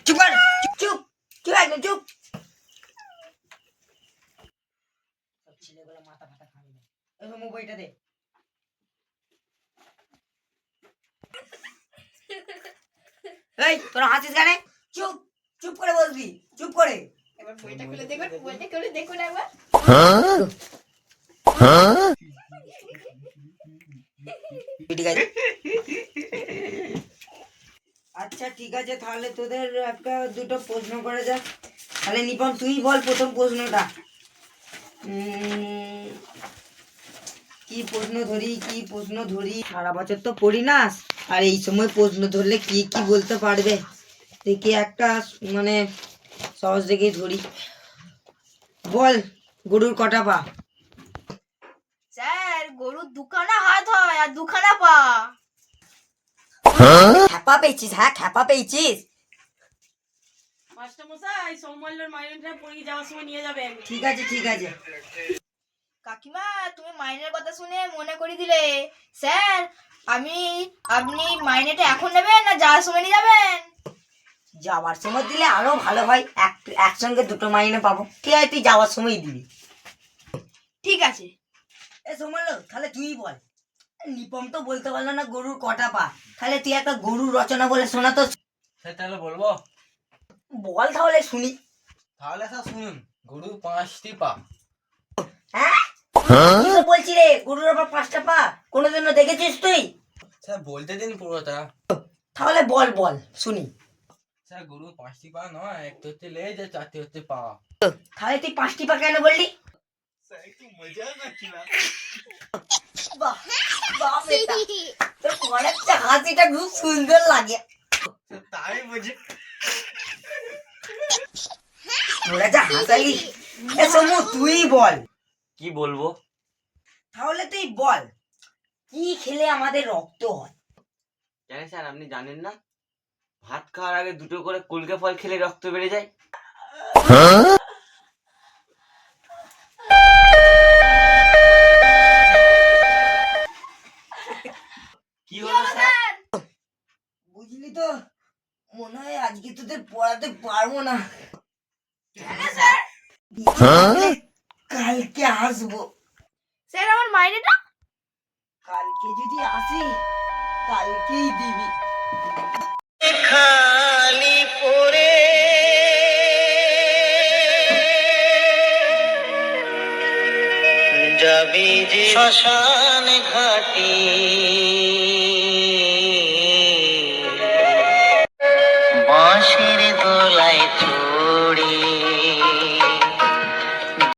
চুপ কর, চুপ চুপ একদম চুপ। ছেলেগুলো মাথা ফাটা খাবে না। এই মোবাইলটা দে। এই তোরা হাসিস কেন? চুপ চুপ করে বসবি, চুপ করে। এবার বইটা খুলে দেখুন, বইটা খুলে দেখুন একবার। ঠিক আছে। আচ্ছা ঠিক আছে, তাহলে তোদের একটা দুটো প্রশ্ন করা যাক। তাহলে নিপন তুই বল প্রথম প্রশ্নটা। কি প্রশ্ন ধরি সারা বছর তো পড়ি না, আর এই সময় প্রশ্ন ধরলে কি কি বলতে পারবে দেখি একটা মানে সহজ দেখে ধরি। বল গরুর কটা পা? স্যার, গরুর দুখানা হাত হয় আর দুখানা পা। খ্যাপা পেয়েছিস? হ্যাঁ খ্যাপা পেয়েছিস। মাস্টার মশাই, সৌমল্যর মাইনেটা পড়িয়ে যাওয়ার সময় নিয়ে যাবেন। ঠিক আছে ঠিক আছে। কাকিমা, তুমি মাইনের কথা শুনে মনে করে দিলে। স্যার, আপনি মাইনেটা এখন নেবেন না যাওয়ার সময় নিয়ে যাবেন? যাওয়ার সময় দিলে আরো ভালো হয়, একসঙ্গে দুটো মাইনে পাবো। ঠিক আছে তুই যাওয়ার সময় দিবি। ঠিক আছে। এ সোমালো, তাহলে তুই বল। নিপম তো বলতে পারলো না গরুর কটা পা, তাহলে তুই একটা গরুর রচনা বলে শোনা তো। তাহলে বলবো? বল তাহলে শুনি। তাহলে স্যার শুনুন, গরুর 5টি পা। হ্যাঁ কি তো বলছি রে, গরুর আবার 5টা পা? কোনোদিনও দেখেছিস তুই? স্যার বলতে দিন পুরোটা। তাহলে বল বল শুনি। স্যার গরুর 5টি পা নয়, একটা হচ্ছে লেজ আর 4টি হচ্ছে পা। তাহলে তুই 5টি পা কেন বললি? স্যার একটু মজা করছিলাম। বাহ বাহ বেটা, তোর পরেরটা হাসিটা খুব সুন্দর লাগে। তাই বুঝি। তোরা যা হাসালি। এ সমু তুই বল। কি বলবো? তাহলে তুই বল, কি খেলে আমাদের রক্ত হয়? কেন স্যার, আপনি জানেন না? ভাত খাওয়ার আগে দুটো করে কুলকে ফল খেলে রক্ত বেড়ে যায়। কি হলো স্যার? বুঝলি তো, মনে হয় আজকে তোদের পড়াতে পারবো না। কেন স্যার? কালকে আসবো। স্যার, আমার মাইনেটা? কালকে যদি আসি কালকেই দিবি। খালি পড়ে যাবি যে শ্মশান ঘাটি।